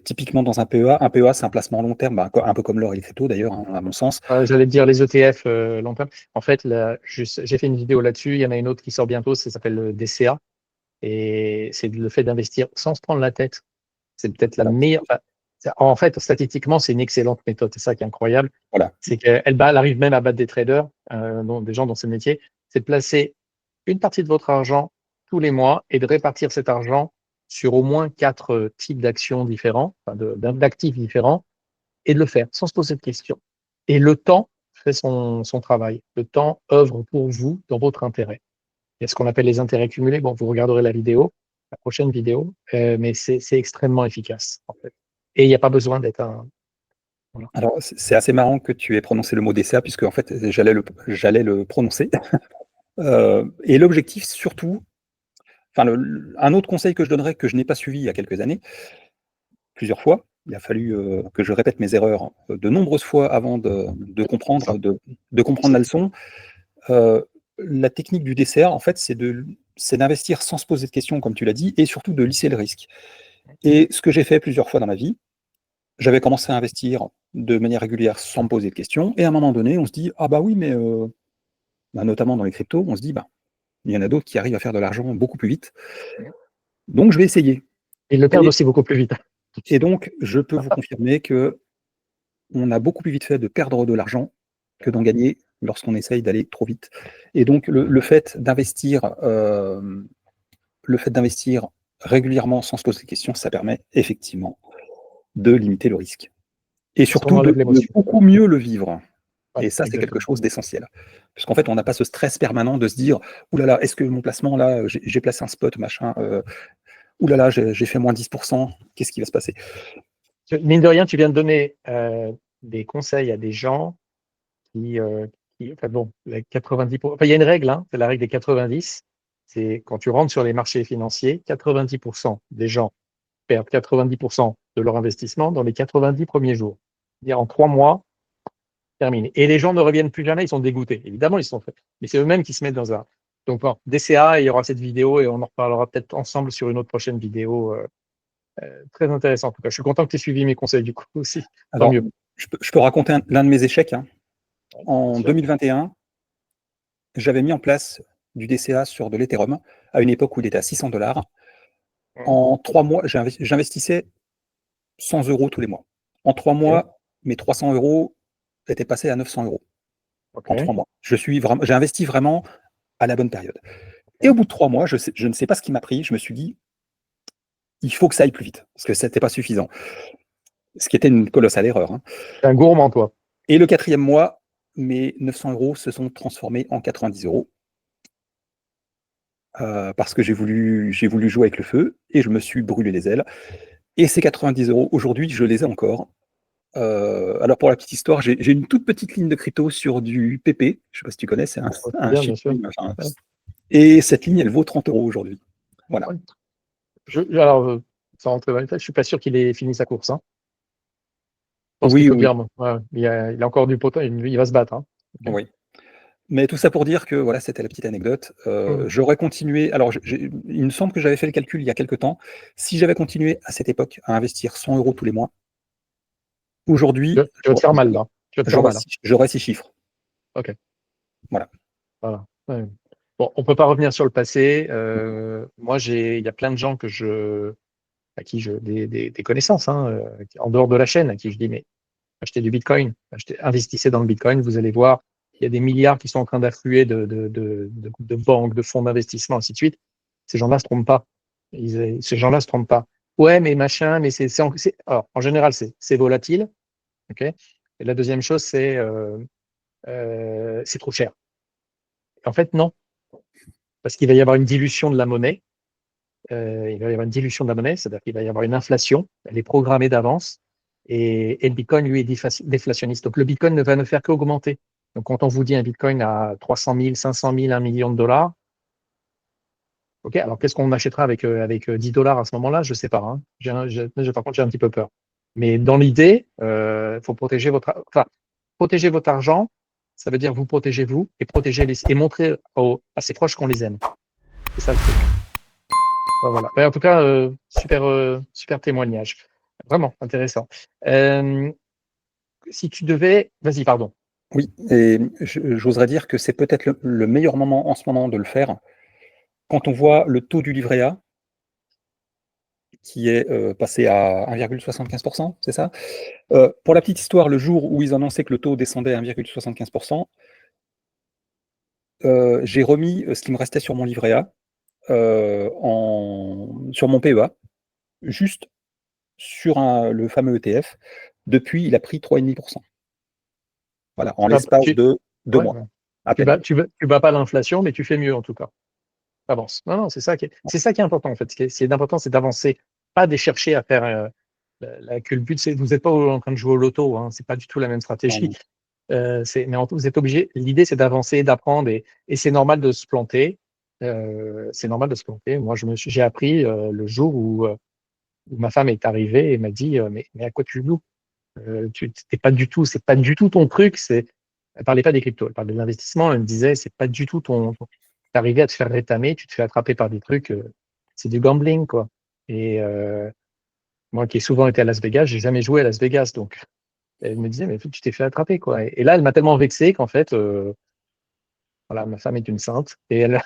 typiquement dans un PEA, c'est un placement long terme, un peu comme l'or et les cryptos d'ailleurs, hein, à mon sens. J'allais te dire les ETF long terme. En fait, j'ai fait une vidéo là-dessus. Il y en a une autre qui sort bientôt. Ça s'appelle le DCA. Et c'est le fait d'investir sans se prendre la tête. C'est peut-être la Voilà. meilleure. Enfin, en fait, statistiquement, c'est une excellente méthode. C'est ça qui est incroyable. Voilà. C'est qu'elle arrive même à battre des traders, des gens dans ce métier. C'est de placer une partie de votre argent tous les mois et de répartir cet argent sur au moins 4 types d'actions différents, enfin d'actifs différents, et de le faire sans se poser de questions. Et le temps fait son travail. Le temps œuvre pour vous dans votre intérêt. Il y a ce qu'on appelle les intérêts cumulés. Bon, vous regarderez la prochaine vidéo, mais c'est extrêmement efficace, en fait. Et il n'y a pas besoin d'être un. Voilà. Alors, c'est assez marrant que tu aies prononcé le mot DCA, puisque en fait, j'allais le prononcer. Et l'objectif, surtout, un autre conseil que je donnerais, que je n'ai pas suivi il y a quelques années, plusieurs fois, il a fallu que je répète mes erreurs de nombreuses fois avant de comprendre, de comprendre la leçon. La technique du DCA, en fait, c'est d'investir sans se poser de questions, comme tu l'as dit, et surtout de lisser le risque. Et ce que j'ai fait plusieurs fois dans ma vie, j'avais commencé à investir de manière régulière sans me poser de questions, et à un moment donné, on se dit, ah bah oui, mais notamment dans les cryptos, on se dit, il y en a d'autres qui arrivent à faire de l'argent beaucoup plus vite, donc je vais essayer. Ils le perdent Et, aussi beaucoup plus vite. et donc, je peux vous confirmer que on a beaucoup plus vite fait de perdre de l'argent que d'en gagner lorsqu'on essaye d'aller trop vite. Et donc, le fait d'investir régulièrement sans se poser de questions, ça permet effectivement de limiter le risque. Et Parce qu'on surtout enlève de l'émotion. beaucoup mieux le vivre. Ouais, Et ça, c'est quelque exactement. chose d'essentiel. Puisqu'en fait, on n'a pas ce stress permanent de se dire, ouh là là, est-ce que mon placement, là, j'ai placé un spot, machin, ouh là là, j'ai fait moins 10%, qu'est-ce qui va se passer? Mine de rien, tu viens de donner des conseils à des gens enfin bon, les 90%, enfin, il y a une règle, hein, c'est la règle des 90. C'est quand tu rentres sur les marchés financiers, 90% des gens perdent 90% de leur investissement dans les 90 premiers jours. C'est-à-dire en 3 mois, terminé. Et les gens ne reviennent plus jamais, ils sont dégoûtés. Évidemment, ils sont faits. Mais c'est eux-mêmes qui se mettent dans un. Donc, bon, DCA, il y aura cette vidéo et on en reparlera peut-être ensemble sur une autre prochaine vidéo. Très intéressant. En tout cas, je suis content que tu aies suivi mes conseils du coup aussi. Tant Alors, mieux. je peux raconter l'un de mes échecs, hein. Bien En sûr. 2021, j'avais mis en place du DCA sur de l'Ethereum à une époque où il était à 600 $. En 3 mois, j'investissais 100 € tous les mois. En trois Ok. mois, mes 300 € étaient passés à 900 € en Ok. 3 mois. J'ai investi vraiment à la bonne période. Et au bout de 3 mois, je ne sais pas ce qui m'a pris. Je me suis dit, il faut que ça aille plus vite, parce que ce n'était pas suffisant. Ce qui était une colossale erreur, hein. T'es un gourmand, toi. Et le 4e mois, mes 900 € se sont transformés en 90 €. Parce que j'ai voulu jouer avec le feu et je me suis brûlé les ailes. Et ces 90 €, aujourd'hui, je les ai encore. Alors pour la petite histoire, j'ai une toute petite ligne de crypto sur du PP. Je ne sais pas si tu connais, c'est Oh, un bien sûr. shitcoin. Enfin, Ouais. et cette ligne, elle vaut 30 € aujourd'hui. Voilà. Ouais. Alors, sans rentrer dans les détails, je suis pas sûr qu'il ait fini sa course, hein. Je pense qu'il Oui, faut oui, dire, ouais, il a encore du potin, il va se battre, hein. Ok. oui. Mais tout ça pour dire que voilà, c'était la petite anecdote. J'aurais continué. Alors, il me semble que j'avais fait le calcul il y a quelques temps. Si j'avais continué à cette époque à investir 100 € tous les mois, aujourd'hui, Tu vas te faire mal là. Tu vas te faire mal, hein. j'aurais 6 chiffres. Ok. Voilà. Voilà. Ouais. Bon, on peut pas revenir sur le passé. Moi, il y a plein de gens à qui des connaissances, hein, en dehors de la chaîne, à qui je dis, mais achetez du Bitcoin, investissez dans le Bitcoin, vous allez voir, il y a des milliards qui sont en train d'affluer de banques, de fonds d'investissement, ainsi de suite. Ces gens-là se trompent pas. Ces gens-là se trompent pas. Ouais, mais machin, mais alors, en général, c'est volatile. Ok. Et la deuxième chose, c'est trop cher. En fait, non, parce qu'il va y avoir une dilution de la monnaie. Il va y avoir une dilution de la monnaie, c'est-à-dire qu'il va y avoir une inflation. Elle est programmée d'avance. Et le Bitcoin, lui, est déflationniste. Donc, le Bitcoin ne va ne faire qu'augmenter. Donc, quand on vous dit un Bitcoin à 300 000, 500 000, 1 million de dollars, OK, alors qu'est-ce qu'on achètera avec 10 dollars à ce moment-là? Je ne sais pas. Hein. Par contre, j'ai un petit peu peur. Mais dans l'idée, il faut protéger votre argent. Ça veut dire vous protéger vous et et montrer à ses proches qu'on les aime. C'est ça le truc. Voilà. Mais en tout cas, super témoignage. Vraiment intéressant. Si tu devais, vas-y, pardon. Oui, et j'oserais dire que c'est peut-être le meilleur moment en ce moment de le faire. Quand on voit le taux du livret A, qui est passé à 1,75%, c'est ça? Pour la petite histoire, le jour où ils annonçaient que le taux descendait à 1,75%, j'ai remis ce qui me restait sur mon livret A, sur mon PEA, juste sur le fameux ETF. Depuis, il a pris 3,5%. Voilà, en l'espace de 2 Ouais, mois, ouais. à Tu peine. bats pas l'inflation, mais tu fais mieux en tout cas. Avance. Non, non, c'est ça qui est important en fait. Ce qui est important, c'est d'avancer, pas de chercher à faire que le but, c'est vous n'êtes pas en train de jouer au loto. Hein, c'est pas du tout la même stratégie. Non, Vous êtes obligé. L'idée, c'est d'avancer, d'apprendre, et c'est normal de se planter. C'est normal de se planter. Moi, j'ai appris le jour où ma femme est arrivée et m'a dit mais à quoi tu joues? C'est pas du tout ton truc. Elle parlait pas des cryptos, elle parlait de l'investissement. Elle me disait, c'est pas du tout t'arrivais à te faire rétamer, tu te fais attraper par des trucs, c'est du gambling, quoi. Et moi qui ai souvent été à Las Vegas, j'ai jamais joué à Las Vegas, donc elle me disait, mais tu t'es fait attraper, quoi. Et là, elle m'a tellement vexé qu'en fait, voilà, ma femme est une sainte et elle a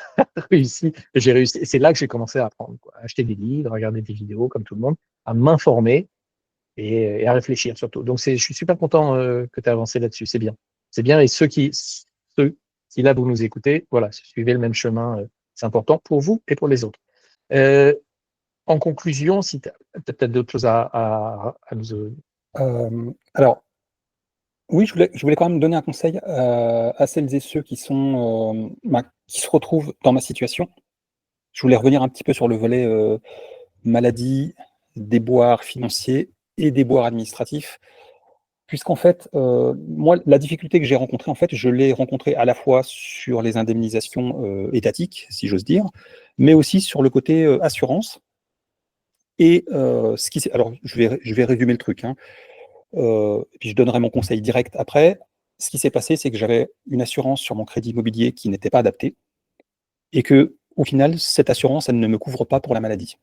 réussi, j'ai réussi. Et c'est là que j'ai commencé à apprendre, quoi, à acheter des livres, à regarder des vidéos comme tout le monde, à m'informer et à réfléchir surtout. Donc, je suis super content que tu aies avancé là-dessus. C'est bien. C'est bien. Et ceux qui là, vous nous écoutez, voilà, suivez le même chemin. C'est important pour vous et pour les autres. Euh, En conclusion, si tu as peut-être d'autres choses à nous. Alors, oui, je voulais quand même donner un conseil à celles et ceux qui qui se retrouvent dans ma situation. Je voulais revenir un petit peu sur le volet maladie, déboires financiers et déboires administratifs, puisqu'en fait, moi, la difficulté que j'ai rencontrée, en fait, je l'ai rencontrée à la fois sur les indemnisations étatiques, si j'ose dire, mais aussi sur le côté assurance. Et alors, je vais résumer le truc, hein. Et puis je donnerai mon conseil direct après. Ce qui s'est passé, c'est que j'avais une assurance sur mon crédit immobilier qui n'était pas adaptée et que, au final, cette assurance, elle ne me couvre pas pour la maladie.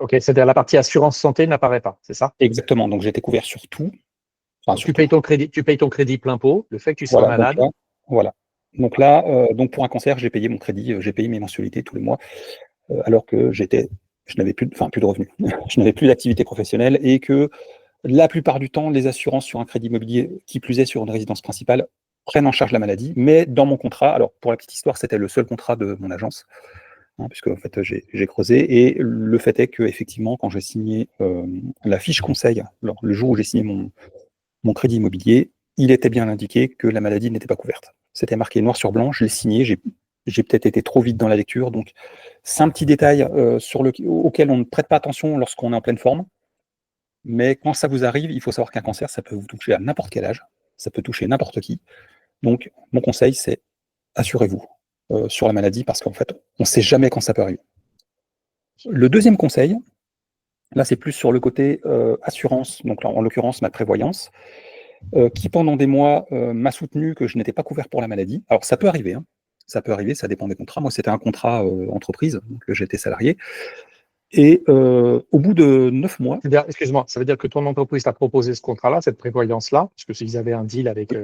OK, c'est-à-dire la partie assurance santé n'apparaît pas, c'est ça? Exactement. Donc j'étais couvert sur tout, enfin Donc sur tout. tu payes ton crédit plein pot, le fait que tu sois Voilà. Donc malade. là, voilà. Donc là, donc pour un cancer, j'ai payé mon crédit, j'ai payé mes mensualités tous les mois, alors que je n'avais plus, enfin plus de revenus, je n'avais plus d'activité professionnelle et que la plupart du temps, les assurances sur un crédit immobilier, qui plus est sur une résidence principale, prennent en charge la maladie. Mais dans mon contrat, alors pour la petite histoire, c'était le seul contrat de mon agence, hein, puisque en fait, j'ai creusé. Et le fait est que effectivement, quand j'ai signé la fiche conseil, alors, le jour où j'ai signé mon crédit immobilier, il était bien indiqué que la maladie n'était pas couverte. C'était marqué noir sur blanc, je l'ai signé, j'ai peut-être été trop vite dans la lecture. Donc, c'est un petit détail auquel on ne prête pas attention lorsqu'on est en pleine forme. Mais quand ça vous arrive, il faut savoir qu'un cancer, ça peut vous toucher à n'importe quel âge, ça peut toucher n'importe qui. Donc, mon conseil, c'est assurez-vous sur la maladie parce qu'en fait, on ne sait jamais quand ça peut arriver. Le deuxième conseil, là, c'est plus sur le côté assurance, donc là, en l'occurrence, ma prévoyance, qui pendant des mois m'a soutenu que je n'étais pas couvert pour la maladie. Alors, ça peut arriver, hein. Ça peut arriver, ça dépend des contrats. Moi, c'était un contrat entreprise, donc j'étais salarié. Et au bout de 9 mois, Excuse-moi, ça veut dire que ton entreprise t'a proposé ce contrat-là, cette prévoyance-là, parce que s'ils avaient un deal avec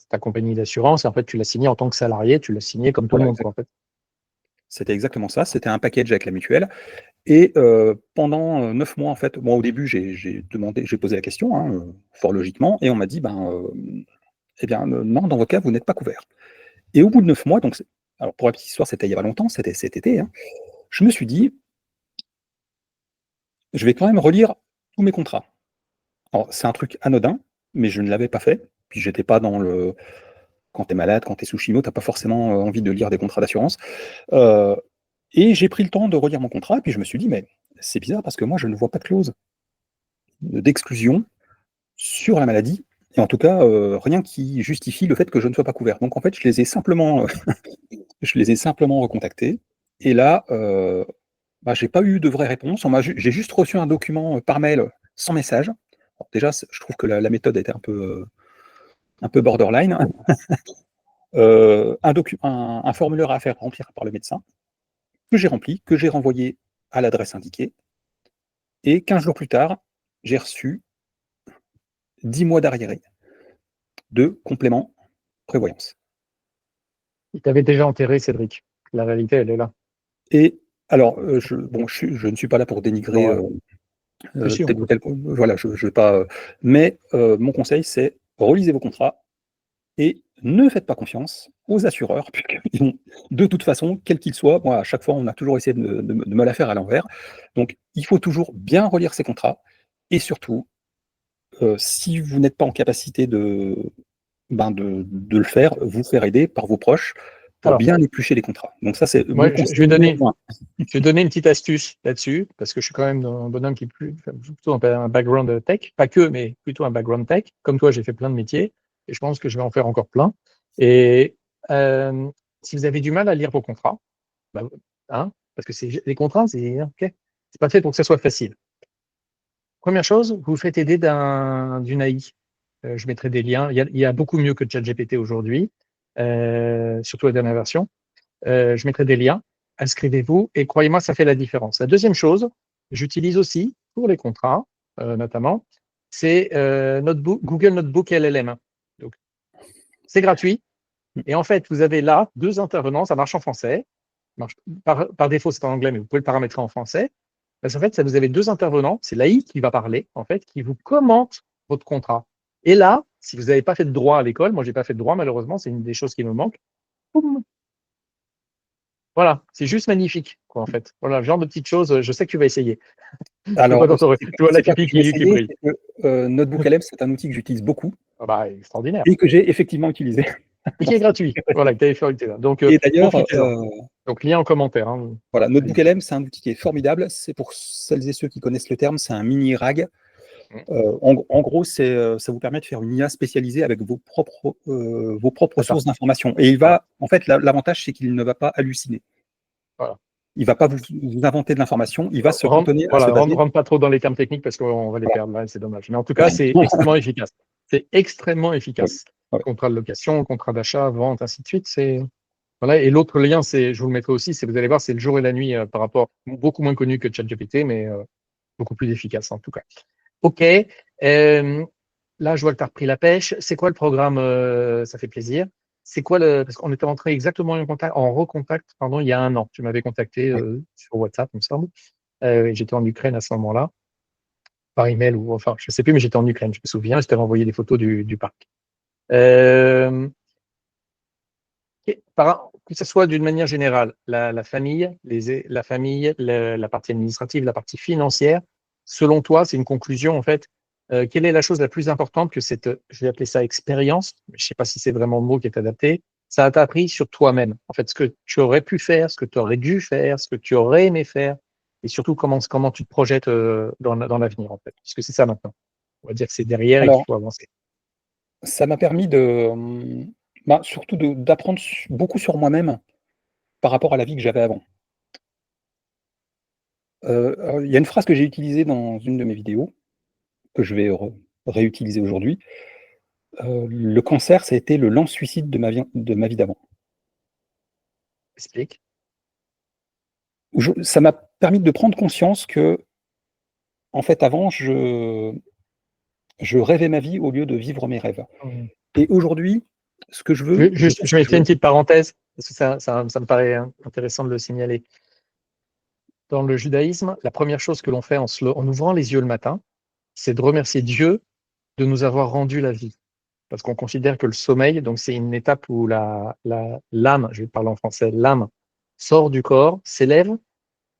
ta compagnie d'assurance, et en fait, tu l'as signé en tant que salarié, tu l'as signé comme tout le voilà, monde, quoi, en fait. c'était exactement ça. C'était un package avec la mutuelle. Et pendant 9 mois, en fait, moi au début, j'ai posé la question, hein, fort logiquement, et on m'a dit, ben, Eh bien, non, dans votre cas, vous n'êtes pas couvert. Et au bout de 9 mois, donc, alors pour la petite histoire, c'était il y a pas longtemps, c'était cet été, hein, je me suis dit, je vais quand même relire tous mes contrats. Alors, c'est un truc anodin, mais je ne l'avais pas fait. Puis j'étais pas dans le. Quand tu es malade, quand tu es sous chimio, tu n'as pas forcément envie de lire des contrats d'assurance. Et j'ai pris le temps de relire mon contrat, et puis je me suis dit, mais c'est bizarre parce que moi, je ne vois pas de clause d'exclusion sur la maladie, et en tout cas, rien qui justifie le fait que je ne sois pas couvert. Donc en fait, je les ai simplement recontactés, et là, bah, j'ai pas eu de vraie réponse. J'ai juste reçu un document par mail sans message. Alors déjà, je trouve que la méthode était un peu borderline. Un formulaire à faire remplir par le médecin, que j'ai rempli, que j'ai renvoyé à l'adresse indiquée, et 15 jours plus tard, j'ai reçu 10 mois d'arriéré de complément prévoyance. Il t'avait déjà enterré, Cédric. La réalité, elle est là. Et alors, je ne suis pas là pour dénigrer Ouais. Si, on tel ou peut. tel. Voilà, je vais pas. Mais mon conseil, c'est relisez vos contrats et ne faites pas confiance aux assureurs, puisqu'ils vont, de toute façon, quels qu'ils soient, moi, à chaque fois, on a toujours essayé de me la faire à l'envers. Donc, il faut toujours bien relire ces contrats. Et surtout, si vous n'êtes pas en capacité de le faire, vous faire aider par vos proches pour Alors, bien éplucher les contrats. Donc ça, c'est mon moi, conseil je vais numéro un. je vais donner une petite astuce là-dessus, parce que je suis quand même un bonhomme qui est plutôt un background tech, pas que, mais plutôt un background tech. Comme toi, j'ai fait plein de métiers, et je pense que je vais en faire encore plein. Et si vous avez du mal à lire vos contrats, bah, hein, parce que les contrats, c'est pas fait pour que ça soit facile. Première chose, vous vous faites aider d'une AI. Je mettrai des liens. Il y a beaucoup mieux que ChatGPT aujourd'hui, surtout la dernière version. Je mettrai des liens. Inscrivez-vous et croyez-moi, ça fait la différence. La deuxième chose, j'utilise aussi pour les contrats, notamment, c'est Google Notebook LLM. Donc, c'est gratuit. Et en fait, vous avez là deux intervenants. Ça marche en français. Par défaut, c'est en anglais, mais vous pouvez le paramétrer en français. Parce qu'en fait, ça, vous avez deux intervenants. C'est l'AI qui va parler, en fait, qui vous commente votre contrat. Et là, si vous n'avez pas fait de droit à l'école, moi, j'ai pas fait de droit, malheureusement, c'est une des choses qui me manque. Boum. Voilà, c'est juste magnifique, quoi, en fait. Voilà, le genre de petites choses, je sais que tu vas essayer. Alors, Je vois la c'est pas que pupille je vais qui essayer, brille. c'est que Notebook LM, c'est un outil que j'utilise beaucoup Ah bah, extraordinaire. et que j'ai effectivement utilisé. Et qui est gratuit. Voilà, que tu avais fait là. Donc, Et d'ailleurs, profitez-en. Donc, lien en commentaire. Hein. voilà, Notebook Allez-y. LM, c'est un outil qui est formidable. C'est pour celles et ceux qui connaissent le terme, c'est un mini RAG. Mm. En gros, ça vous permet de faire une IA spécialisée avec vos propres C'est ça. sources d'information. Et Voilà. en fait, l'avantage, c'est qu'il ne va pas halluciner. Voilà. Il ne va pas vous inventer de l'information, il va se cantonner à se Voilà, baser. rentre pas trop dans les termes techniques parce qu'on va les perdre là, c'est dommage. Mais en tout cas, Voilà. c'est extrêmement efficace. C'est extrêmement Ouais, efficace. ouais. Contrat de location, contrat d'achat, vente, ainsi de suite. Voilà. Et l'autre lien, je vous le mettrai aussi, vous allez voir, c'est le jour et la nuit par rapport, beaucoup moins connu que ChatGPT, mais beaucoup plus efficace en tout cas. OK. Là, je vois que tu as repris la pêche. C'est quoi le programme? Ça fait plaisir. C'est quoi parce qu'on était entré exactement en recontact, pardon, il y a un an. Tu m'avais contacté Ouais. sur WhatsApp, il me semble. J'étais en Ukraine à ce moment-là, par email ou enfin, je sais plus, mais j'étais en Ukraine, je me souviens. Je t'avais envoyé des photos du parc. Euh, que ce soit d'une manière générale, la famille, la partie administrative, la partie financière, selon toi, c'est une conclusion en fait. Quelle est la chose la plus importante que je vais appeler ça expérience, mais je ne sais pas si c'est vraiment le mot qui est adapté, ça t'a appris sur toi-même. En fait, ce que tu aurais pu faire, ce que tu aurais dû faire, ce que tu aurais aimé faire, et surtout comment tu te projettes dans l'avenir en fait, puisque c'est ça maintenant. On va dire que c'est derrière et qu'il Alors, faut avancer. ça m'a permis surtout d'apprendre beaucoup sur moi-même par rapport à la vie que j'avais avant. Alors, il y a une phrase que j'ai utilisée dans une de mes vidéos, que je vais réutiliser aujourd'hui. Le cancer, ça a été le lent suicide de ma vie d'avant. Explique. Ça m'a permis de prendre conscience que, en fait, avant, je rêvais ma vie au lieu de vivre mes rêves. Et aujourd'hui, ce que je veux, Je mettrai une petite parenthèse, parce que ça me paraît intéressant de le signaler. Dans le judaïsme, la première chose que l'on fait en ouvrant les yeux le matin, c'est de remercier Dieu de nous avoir rendu la vie. parce qu'on considère que le sommeil, donc c'est une étape où l'âme, je vais parler en français, l'âme sort du corps, s'élève,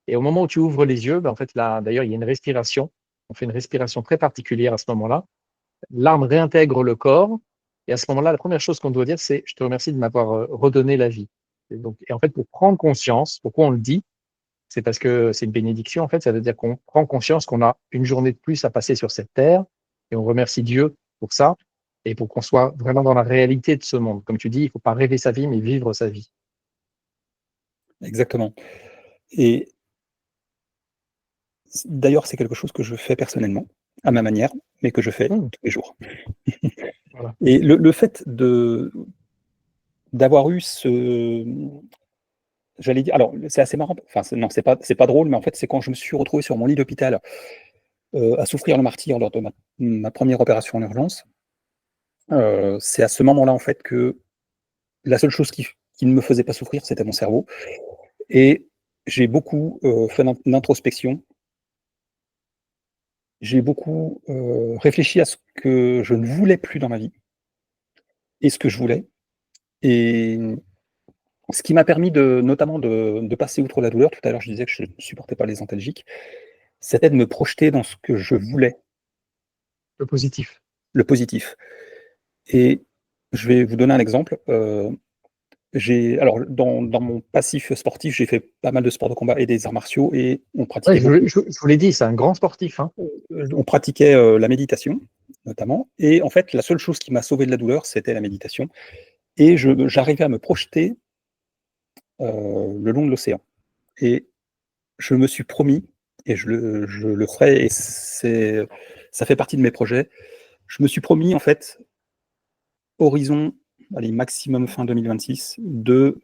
et au moment où tu ouvres les yeux, ben, en fait, là, d'ailleurs, il y a une respiration. On fait une respiration très particulière à ce moment-là. L'âme réintègre le corps, et à ce moment-là, la première chose qu'on doit dire, c'est je te remercie de m'avoir redonné la vie. Et en fait, pour prendre conscience, pourquoi on le dit, c'est parce que c'est une bénédiction, en fait, ça veut dire qu'on prend conscience qu'on a une journée de plus à passer sur cette terre, et on remercie Dieu pour ça, et pour qu'on soit vraiment dans la réalité de ce monde. Comme tu dis, il ne faut pas rêver sa vie, mais vivre sa vie. Exactement. Et d'ailleurs, c'est quelque chose que je fais personnellement, à ma manière, mais que je fais Mmh, tous les jours. voilà. Et le fait d'avoir eu j'allais dire, alors c'est assez marrant, enfin non, c'est pas drôle, mais en fait, c'est quand je me suis retrouvé sur mon lit d'hôpital, à souffrir le martyre lors de ma première opération en urgence. C'est à ce moment-là, en fait, que la seule chose qui ne me faisait pas souffrir, c'était mon cerveau. Et j'ai beaucoup fait d'introspection. J'ai beaucoup réfléchi à ce que je ne voulais plus dans ma vie et ce que je voulais. Et ce qui m'a permis notamment de passer outre la douleur. Tout à l'heure, je disais que je ne supportais pas les antalgiques. C'était de me projeter dans ce que je voulais, Le positif. le positif. Et je vais vous donner un exemple. Alors, dans mon passif sportif, j'ai fait pas mal de sports de combat et des arts martiaux, et on Ouais, pratiquait beaucoup. je vous l'ai dit, c'est un grand sportif. Hein. On pratiquait la méditation, notamment. Et en fait, la seule chose qui m'a sauvé de la douleur, c'était la méditation. Et j'arrivais à me projeter le long de l'océan. Et je me suis promis, et je le ferai, et ça fait partie de mes projets. Je me suis promis, en fait, horizon, allez, maximum fin 2026, de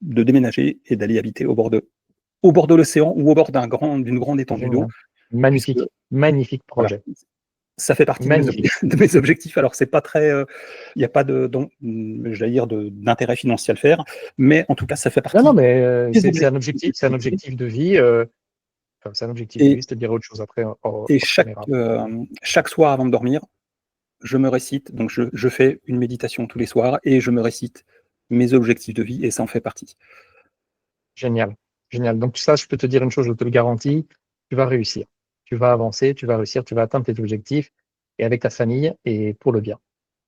déménager et d'aller habiter au bord de l'océan ou au bord d'une grande étendue d'eau, Génial. puisque Magnifique. Magnifique voilà, projet. ça fait partie de Magnifique. de mes objectifs. Alors, c'est pas très, il n'y a pas j'allais dire, d'intérêt financier à le faire, mais en tout cas, ça fait Non, non, partie mais des c'est un objectifs. objectif de vie. Enfin, c'est un objectif de Et, vie, je te dirai autre chose après et hors caméra. chaque soir avant de dormir, je me récite, donc je fais une méditation tous les soirs et je me récite mes objectifs de vie, et ça en fait partie. Génial. Génial. Donc, ça, je peux te dire une chose, je te le garantis, tu vas réussir. Tu vas avancer, tu vas réussir, tu vas atteindre tes objectifs et avec ta famille et pour le bien.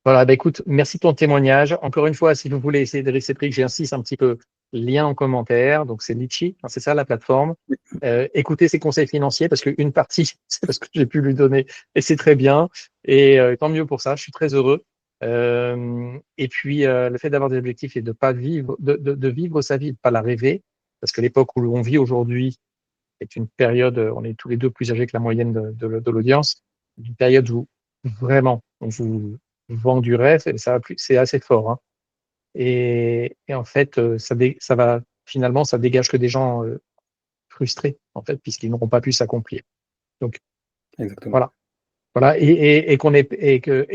Voilà, bah écoute, merci de ton témoignage. Encore une fois, si vous voulez essayer de rester pris, j'insiste un petit peu, lien en commentaire. Donc, c'est Litchi, hein, c'est ça la plateforme. Écoutez ses conseils financiers parce qu'une partie, c'est parce que j'ai pu lui donner et c'est très bien. Et tant mieux pour ça, je suis très heureux. Et puis, le fait d'avoir des objectifs et de pas vivre, de vivre sa vie, de pas la rêver, parce que l'époque où on vit aujourd'hui est une période, on est tous les deux plus âgés que la moyenne de l'audience, une période où vraiment on vous vend du rêve et c'est assez fort. Hein. Et en fait, ça va finalement, ça dégage que des gens frustrés en fait, puisqu'ils n'auront pas pu s'accomplir. Donc Exactement. voilà. Voilà, et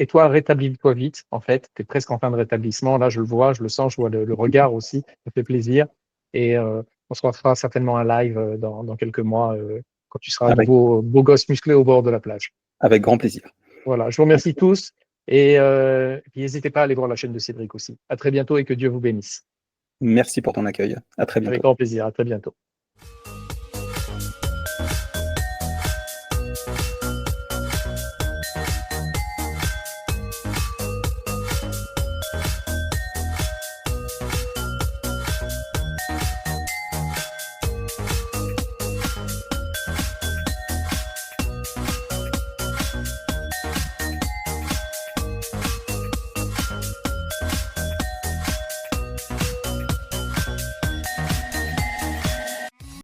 toi, rétablis-toi vite, en fait. Tu es presque en fin de rétablissement. Là, je le vois, je le sens, je vois le regard aussi. Ça fait plaisir. Et on se refera certainement un live dans quelques mois quand tu seras à Avec, nouveau beau gosse musclé au bord de la plage. avec grand plaisir. Voilà, je vous remercie tous. Et puis n'hésitez pas à aller voir la chaîne de Cédric aussi. À très bientôt et que Dieu vous bénisse. Merci pour ton accueil. À très Avec bientôt. grand plaisir. À très bientôt.